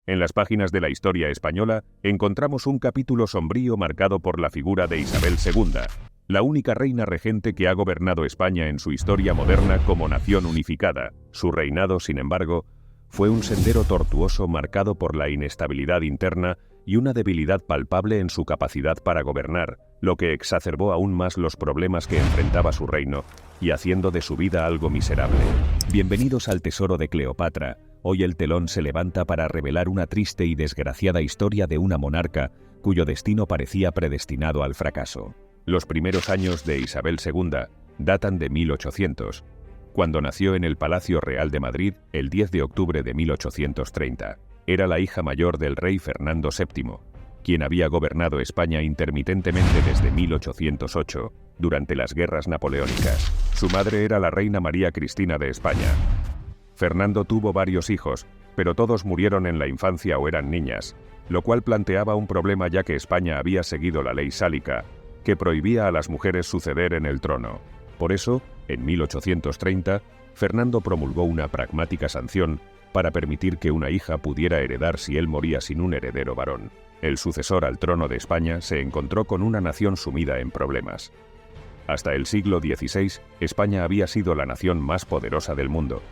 En las páginas de la historia española encontramos un capítulo sombrío marcado por la figura de Isabel II, la única reina regente que ha gobernado España en su historia moderna como nación unificada. Su reinado, sin embargo, fue un sendero tortuoso marcado por la inestabilidad interna y una debilidad palpable en su capacidad para gobernar, lo que exacerbó aún más los problemas que enfrentaba su reino y haciendo de su vida algo miserable. Bienvenidos al Tesoro de Cleopatra. Hoy el telón se levanta para revelar una triste y desgraciada historia de una monarca cuyo destino parecía predestinado al fracaso. Los primeros años de Isabel II datan de 1800, cuando nació en el Palacio Real de Madrid el 10 de octubre de 1830. Era la hija mayor del rey Fernando VII, quien había gobernado España intermitentemente desde 1808, durante las guerras napoleónicas. Su madre era la reina María Cristina de España. Fernando tuvo varios hijos, pero todos murieron en la infancia o eran niñas, lo cual planteaba un problema ya que España había seguido la ley sálica, que prohibía a las mujeres suceder en el trono. Por eso, en 1830, Fernando promulgó una pragmática sanción para permitir que una hija pudiera heredar si él moría sin un heredero varón. El sucesor al trono de España se encontró con una nación sumida en problemas. Hasta el siglo XVI, España había sido la nación más poderosa del mundo,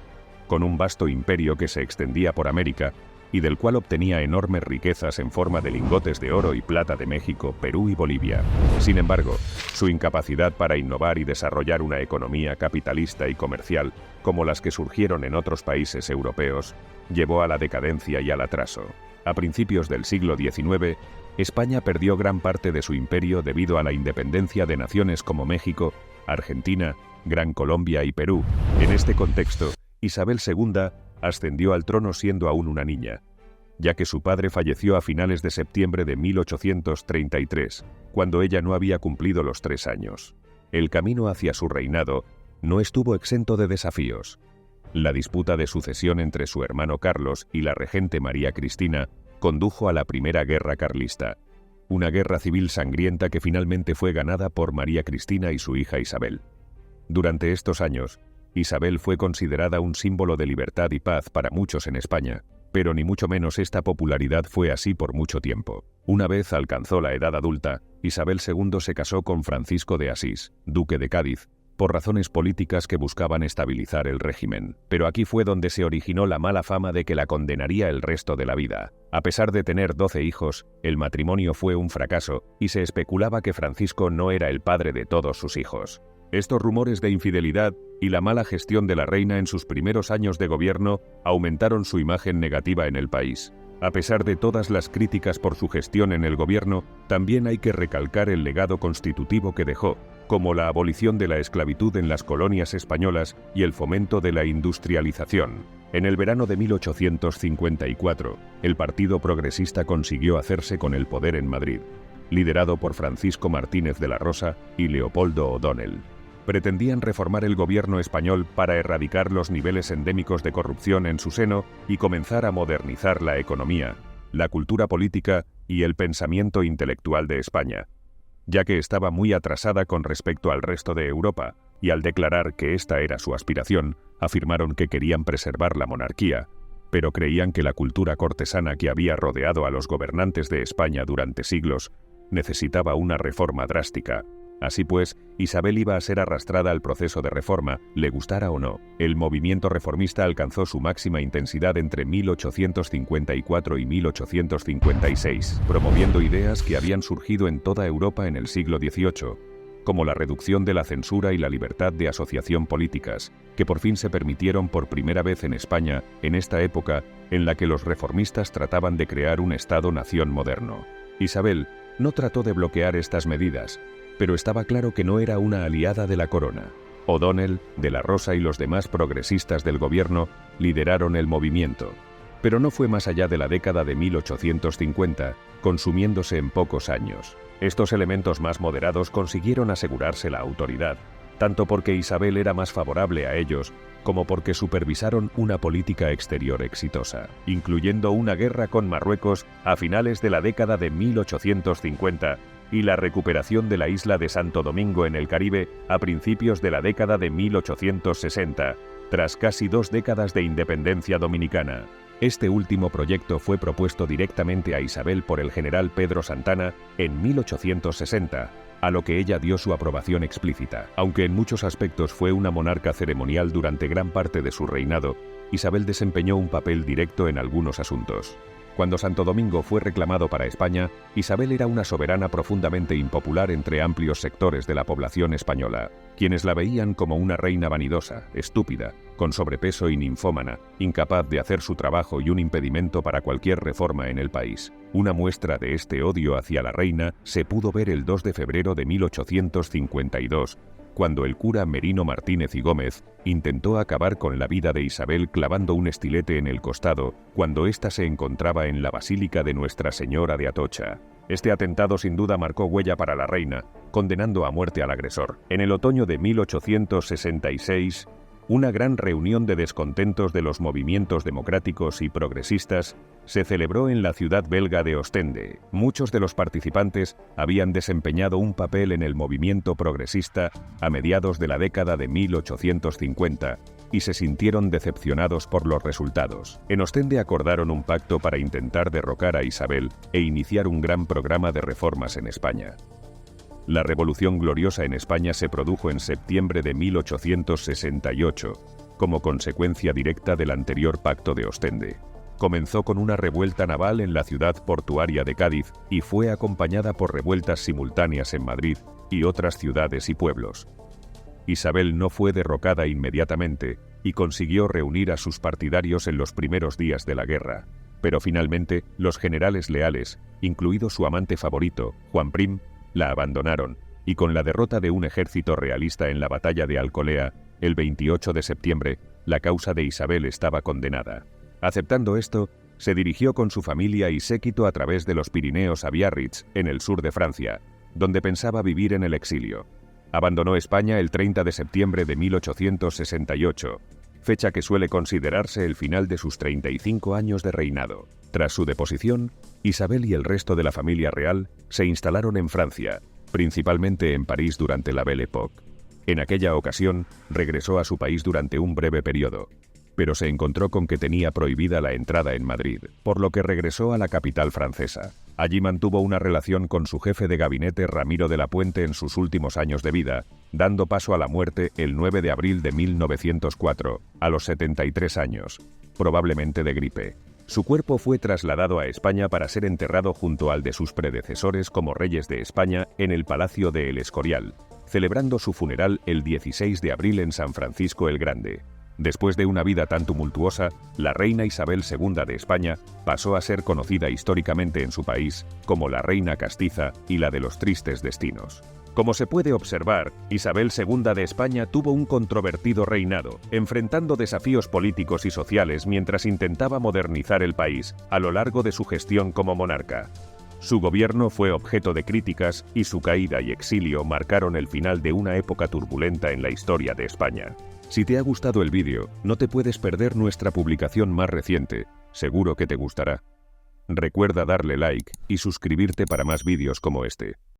con un vasto imperio que se extendía por América y del cual obtenía enormes riquezas en forma de lingotes de oro y plata de México, Perú y Bolivia. Sin embargo, su incapacidad para innovar y desarrollar una economía capitalista y comercial, como las que surgieron en otros países europeos, llevó a la decadencia y al atraso. A principios del siglo XIX, España perdió gran parte de su imperio debido a la independencia de naciones como México, Argentina, Gran Colombia y Perú. En este contexto, Isabel II ascendió al trono siendo aún una niña, ya que su padre falleció a finales de septiembre de 1833, cuando ella no había cumplido los 3 años. El camino hacia su reinado no estuvo exento de desafíos. La disputa de sucesión entre su hermano Carlos y la regente María Cristina condujo a la Primera Guerra Carlista, una guerra civil sangrienta que finalmente fue ganada por María Cristina y su hija Isabel. Durante estos años, Isabel fue considerada un símbolo de libertad y paz para muchos en España, pero ni mucho menos esta popularidad fue así por mucho tiempo. Una vez alcanzó la edad adulta, Isabel II se casó con Francisco de Asís, duque de Cádiz, por razones políticas que buscaban estabilizar el régimen. Pero aquí fue donde se originó la mala fama de que la condenaría el resto de la vida. A pesar de tener 12 hijos, el matrimonio fue un fracaso y se especulaba que Francisco no era el padre de todos sus hijos. Estos rumores de infidelidad y la mala gestión de la reina en sus primeros años de gobierno aumentaron su imagen negativa en el país. A pesar de todas las críticas por su gestión en el gobierno, también hay que recalcar el legado constitutivo que dejó, como la abolición de la esclavitud en las colonias españolas y el fomento de la industrialización. En el verano de 1854, el Partido Progresista consiguió hacerse con el poder en Madrid, liderado por Francisco Martínez de la Rosa y Leopoldo O'Donnell. Pretendían reformar el gobierno español para erradicar los niveles endémicos de corrupción en su seno y comenzar a modernizar la economía, la cultura política y el pensamiento intelectual de España, ya que estaba muy atrasada con respecto al resto de Europa, y al declarar que esta era su aspiración, afirmaron que querían preservar la monarquía, pero creían que la cultura cortesana que había rodeado a los gobernantes de España durante siglos necesitaba una reforma drástica. Así pues, Isabel iba a ser arrastrada al proceso de reforma, le gustara o no. El movimiento reformista alcanzó su máxima intensidad entre 1854 y 1856, promoviendo ideas que habían surgido en toda Europa en el siglo XVIII, como la reducción de la censura y la libertad de asociación políticas, que por fin se permitieron por primera vez en España, en esta época en la que los reformistas trataban de crear un Estado-nación moderno. Isabel no trató de bloquear estas medidas, pero estaba claro que no era una aliada de la corona. O'Donnell, de la Rosa y los demás progresistas del gobierno lideraron el movimiento, pero no fue más allá de la década de 1850, consumiéndose en pocos años. Estos elementos más moderados consiguieron asegurarse la autoridad, tanto porque Isabel era más favorable a ellos, como porque supervisaron una política exterior exitosa, incluyendo una guerra con Marruecos a finales de la década de 1850 y la recuperación de la isla de Santo Domingo en el Caribe a principios de la década de 1860, tras casi 2 décadas de independencia dominicana. Este último proyecto fue propuesto directamente a Isabel por el general Pedro Santana en 1860, a lo que ella dio su aprobación explícita. Aunque en muchos aspectos fue una monarca ceremonial durante gran parte de su reinado, Isabel desempeñó un papel directo en algunos asuntos. Cuando Santo Domingo fue reclamado para España, Isabel era una soberana profundamente impopular entre amplios sectores de la población española, quienes la veían como una reina vanidosa, estúpida, con sobrepeso y ninfómana, incapaz de hacer su trabajo y un impedimento para cualquier reforma en el país. Una muestra de este odio hacia la reina se pudo ver el 2 de febrero de 1852, cuando el cura Merino Martínez y Gómez intentó acabar con la vida de Isabel clavando un estilete en el costado cuando ésta se encontraba en la Basílica de Nuestra Señora de Atocha. Este atentado sin duda marcó huella para la reina, condenando a muerte al agresor. En el otoño de 1866, una gran reunión de descontentos de los movimientos democráticos y progresistas se celebró en la ciudad belga de Ostende. Muchos de los participantes habían desempeñado un papel en el movimiento progresista a mediados de la década de 1850 y se sintieron decepcionados por los resultados. En Ostende acordaron un pacto para intentar derrocar a Isabel e iniciar un gran programa de reformas en España. La Revolución Gloriosa en España se produjo en septiembre de 1868, como consecuencia directa del anterior Pacto de Ostende. Comenzó con una revuelta naval en la ciudad portuaria de Cádiz y fue acompañada por revueltas simultáneas en Madrid y otras ciudades y pueblos. Isabel no fue derrocada inmediatamente y consiguió reunir a sus partidarios en los primeros días de la guerra, pero finalmente los generales leales, incluido su amante favorito, Juan Prim, la abandonaron, y con la derrota de un ejército realista en la batalla de Alcolea, el 28 de septiembre, la causa de Isabel estaba condenada. Aceptando esto, se dirigió con su familia y séquito a través de los Pirineos a Biarritz, en el sur de Francia, donde pensaba vivir en el exilio. Abandonó España el 30 de septiembre de 1868, fecha que suele considerarse el final de sus 35 años de reinado. Tras su deposición, Isabel y el resto de la familia real se instalaron en Francia, principalmente en París durante la Belle Époque. En aquella ocasión, regresó a su país durante un breve periodo, pero se encontró con que tenía prohibida la entrada en Madrid, por lo que regresó a la capital francesa. Allí mantuvo una relación con su jefe de gabinete Ramiro de la Puente en sus últimos años de vida, dando paso a la muerte el 9 de abril de 1904, a los 73 años, probablemente de gripe. Su cuerpo fue trasladado a España para ser enterrado junto al de sus predecesores como reyes de España en el Palacio de El Escorial, celebrando su funeral el 16 de abril en San Francisco el Grande. Después de una vida tan tumultuosa, la reina Isabel II de España pasó a ser conocida históricamente en su país como la reina castiza y la de los tristes destinos. Como se puede observar, Isabel II de España tuvo un controvertido reinado, enfrentando desafíos políticos y sociales mientras intentaba modernizar el país a lo largo de su gestión como monarca. Su gobierno fue objeto de críticas y su caída y exilio marcaron el final de una época turbulenta en la historia de España. Si te ha gustado el vídeo, no te puedes perder nuestra publicación más reciente, seguro que te gustará. Recuerda darle like y suscribirte para más vídeos como este.